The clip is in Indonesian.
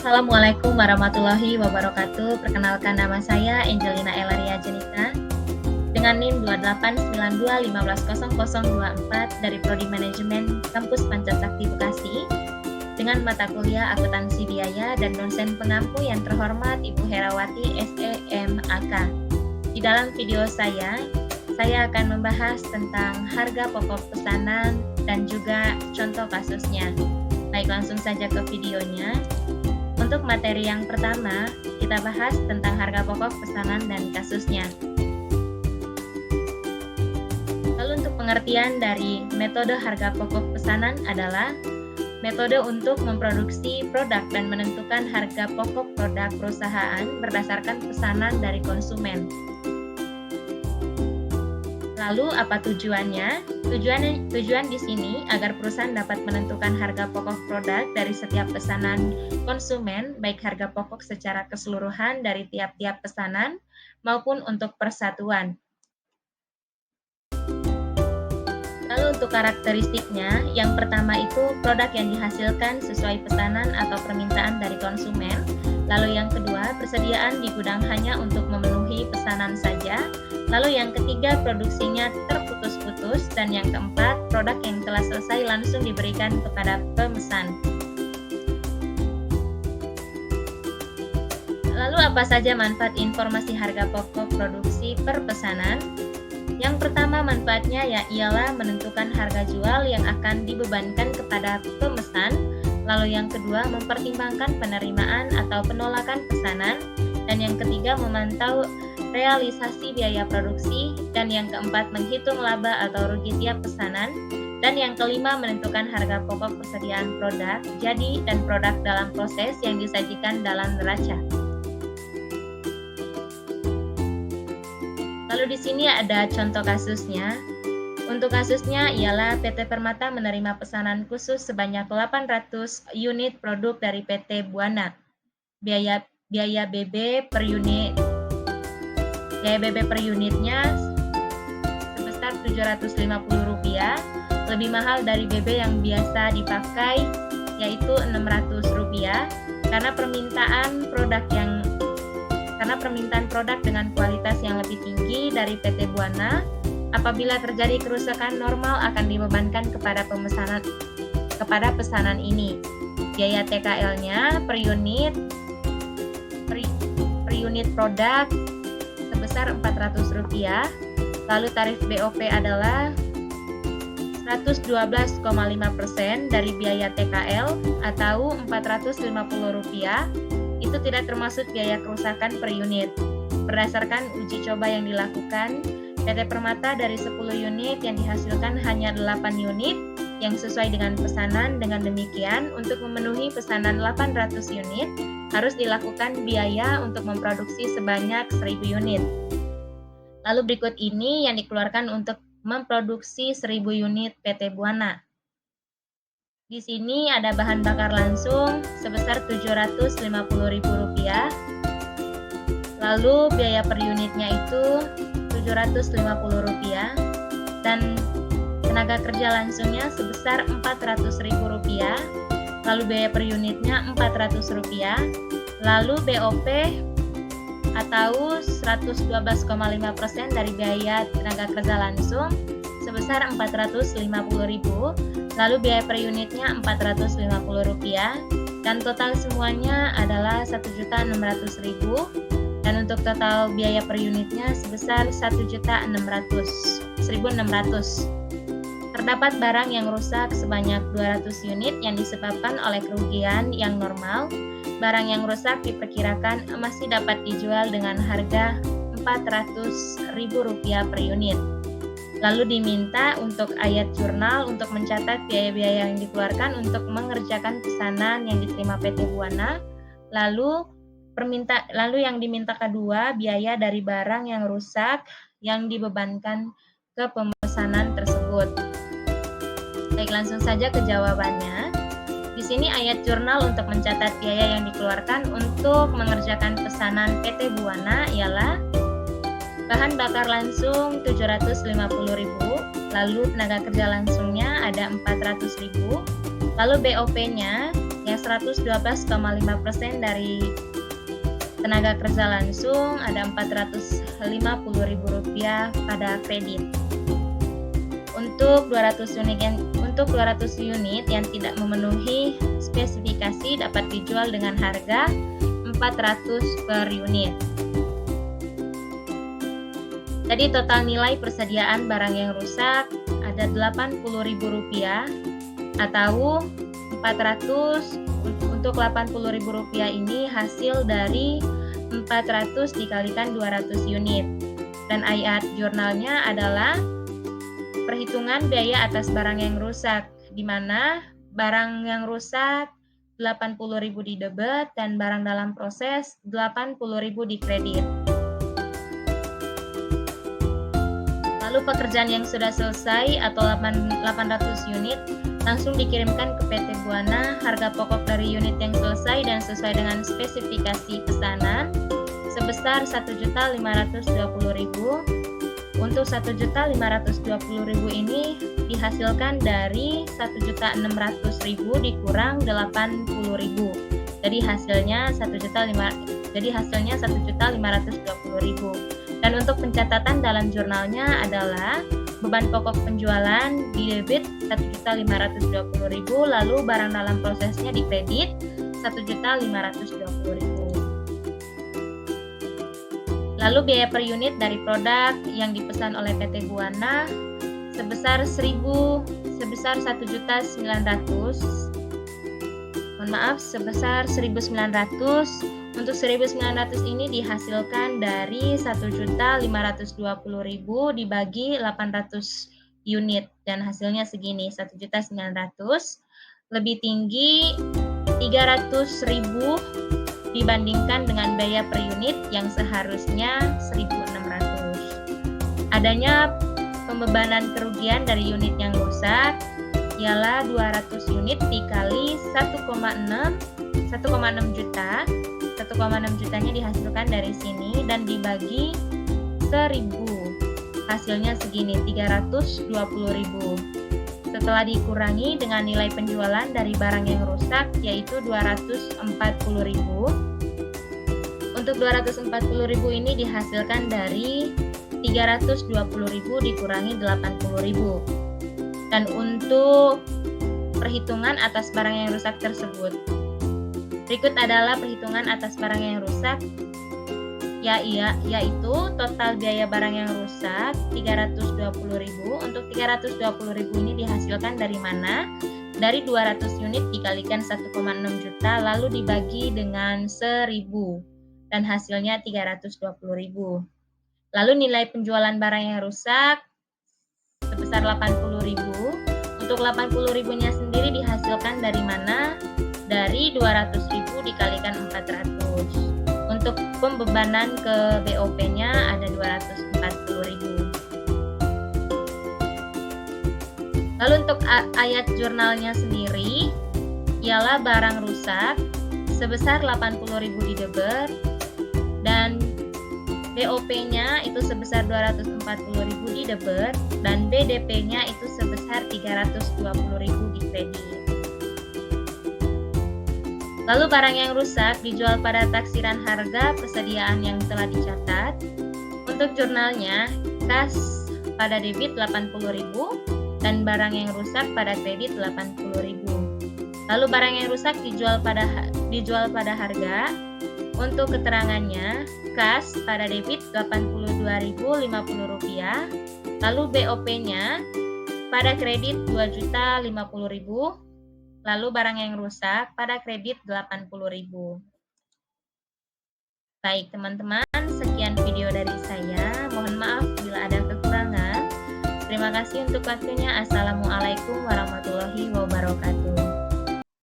Assalamualaikum warahmatullahi wabarakatuh. Perkenalkan, nama saya Angelina Elaria Jenita dengan NIM 2892150024 dari Prodi Manajemen Kampus Pancasakti Bekasi dengan mata kuliah akuntansi biaya dan dosen pengampu yang terhormat Ibu Herawati SEMAK. Di dalam video saya akan membahas tentang harga pokok pesanan dan juga contoh kasusnya. Baik, langsung saja ke videonya. Untuk materi yang pertama, kita bahas tentang harga pokok pesanan dan kasusnya. Lalu untuk pengertian dari metode harga pokok pesanan adalah metode untuk memproduksi produk dan menentukan harga pokok produk perusahaan berdasarkan pesanan dari konsumen. Lalu apa tujuannya? Tujuan di sini agar perusahaan dapat menentukan harga pokok produk dari setiap pesanan konsumen, baik harga pokok secara keseluruhan dari tiap-tiap pesanan maupun untuk persatuan. Lalu untuk karakteristiknya, yang pertama itu produk yang dihasilkan sesuai pesanan atau permintaan dari konsumen. Lalu yang kedua, persediaan di gudang hanya untuk memenuhi pesanan saja. Lalu yang ketiga, produksinya terputus-putus. Dan yang keempat, produk yang telah selesai langsung diberikan kepada pemesan. Lalu apa saja manfaat informasi harga pokok produksi per pesanan? Yang pertama manfaatnya ialah menentukan harga jual yang akan dibebankan kepada pemesan. Lalu yang kedua, mempertimbangkan penerimaan atau penolakan pesanan. Dan yang ketiga, memantau realisasi biaya produksi. Dan yang keempat, menghitung laba atau rugi tiap pesanan. Dan yang kelima, menentukan harga pokok persediaan produk jadi dan produk dalam proses yang disajikan dalam neraca. Lalu di sini ada contoh kasusnya. Untuk kasusnya ialah PT Permata menerima pesanan khusus sebanyak 800 unit produk dari PT Buana. Biaya BB per unitnya sebesar Rp750, lebih mahal dari BB yang biasa dipakai yaitu Rp600 karena permintaan produk dengan kualitas yang lebih tinggi dari PT Buana. Apabila terjadi kerusakan normal akan dibebankan kepada pesanan ini. Biaya TKL-nya per unit produk sebesar Rp400. Lalu tarif BOP adalah 112,5% dari biaya TKL atau Rp450. Itu tidak termasuk biaya kerusakan per unit. Berdasarkan uji coba yang dilakukan, PT Permata dari 10 unit yang dihasilkan hanya 8 unit yang sesuai dengan pesanan. Dengan demikian, untuk memenuhi pesanan 800 unit, harus dilakukan biaya untuk memproduksi sebanyak 1000 unit. Lalu berikut ini yang dikeluarkan untuk memproduksi 1000 unit PT Buana. Di sini ada bahan bakar langsung sebesar Rp750.000. Lalu biaya per unitnya itu Rp750 dan tenaga kerja langsungnya sebesar Rp400.000. Lalu biaya per unitnya Rp400. Lalu BOP atau 112,5% dari biaya tenaga kerja langsung sebesar Rp450.000. Lalu biaya per unitnya Rp450 dan total semuanya adalah Rp1.600.000. Dan untuk total biaya per unitnya sebesar Rp1.600.000. Terdapat barang yang rusak sebanyak 200 unit yang disebabkan oleh kerugian yang normal. Barang yang rusak diperkirakan masih dapat dijual dengan harga Rp400.000 per unit. Lalu diminta untuk ayat jurnal untuk mencatat biaya-biaya yang dikeluarkan untuk mengerjakan pesanan yang diterima PT Buana. Lalu yang diminta kedua, biaya dari barang yang rusak yang dibebankan ke pemesanan tersebut. Baik, langsung saja ke jawabannya. Di sini ayat jurnal untuk mencatat biaya yang dikeluarkan untuk mengerjakan pesanan PT Buana ialah bahan bakar langsung Rp750.000, lalu tenaga kerja langsungnya ada Rp400.000, lalu BOP-nya Yang 112,5% dari tenaga kerja langsung, ada Rp450.000 pada kredit. Untuk 200 unit yang tidak memenuhi spesifikasi dapat dijual dengan harga 400 per unit. Jadi total nilai persediaan barang yang rusak ada Rp80.000 atau 400. Untuk Rp80.000 ini hasil dari 400 dikalikan 200 unit. Dan ayat jurnalnya adalah perhitungan biaya atas barang yang rusak, di mana barang yang rusak 80.000 di debit dan barang dalam proses 80.000 di kredit. Lalu pekerjaan yang sudah selesai atau 800 unit langsung dikirimkan ke PT Buana. Harga pokok dari unit yang selesai dan sesuai dengan spesifikasi pesanan sebesar Rp1.520.000. Untuk Rp1.520.000 ini dihasilkan dari Rp1.600.000 dikurang Rp80.000. Jadi hasilnya Rp1.520.000. Dan untuk pencatatan dalam jurnalnya adalah beban pokok penjualan di debit Rp1.520.000, lalu barang dalam prosesnya di kredit Rp1.520.000. Lalu biaya per unit dari produk yang dipesan oleh PT Buana sebesar Rp1.900. Sebesar Rp1.900. Untuk Rp1.900 ini dihasilkan dari Rp1.520.000 dibagi 800 unit dan hasilnya segini, Rp1.900. Lebih tinggi Rp300.000 dibandingkan dengan biaya per unit yang seharusnya Rp1.600. Adanya pembebanan kerugian dari unit yang rusak ialah 200 unit dikali 1,6 juta. 1,6 jutanya dihasilkan dari sini dan dibagi 1.000. Hasilnya segini, 320.000. Setelah dikurangi dengan nilai penjualan dari barang yang rusak yaitu 240.000. Untuk 240.000 ini dihasilkan dari 320.000 dikurangi 80.000. Dan untuk perhitungan atas barang yang rusak tersebut, berikut adalah perhitungan atas barang yang rusak, yaitu total biaya barang yang rusak 320.000. Untuk 320.000 ini dihasilkan dari mana? Dari 200 unit dikalikan 1,6 juta lalu dibagi dengan 1.000 dan hasilnya 320.000. Lalu nilai penjualan barang yang rusak sebesar 80.000. Untuk 80.000-nya sendiri dihasilkan dari mana? Dari 200.000 dikalikan 400. Untuk pembebanan ke BOP-nya ada 240.000. Lalu untuk ayat jurnalnya sendiri ialah barang rusak sebesar 80.000 di debit dan BOP-nya itu sebesar 240.000 di debit dan BDP-nya itu sebesar 320.000 di kredit. Lalu barang yang rusak dijual pada taksiran harga persediaan yang telah dicatat. Untuk jurnalnya, kas pada debit 80.000 dan barang yang rusak pada kredit 80.000. Lalu barang yang rusak dijual pada harga. Untuk keterangannya, kas pada debit Rp82.050, lalu BOP-nya pada kredit Rp2.050.000, lalu barang yang rusak pada kredit Rp80.000. Baik teman-teman, sekian video dari saya. Mohon maaf bila ada kekurangan. Terima kasih untuk waktunya. Assalamualaikum warahmatullahi wabarakatuh.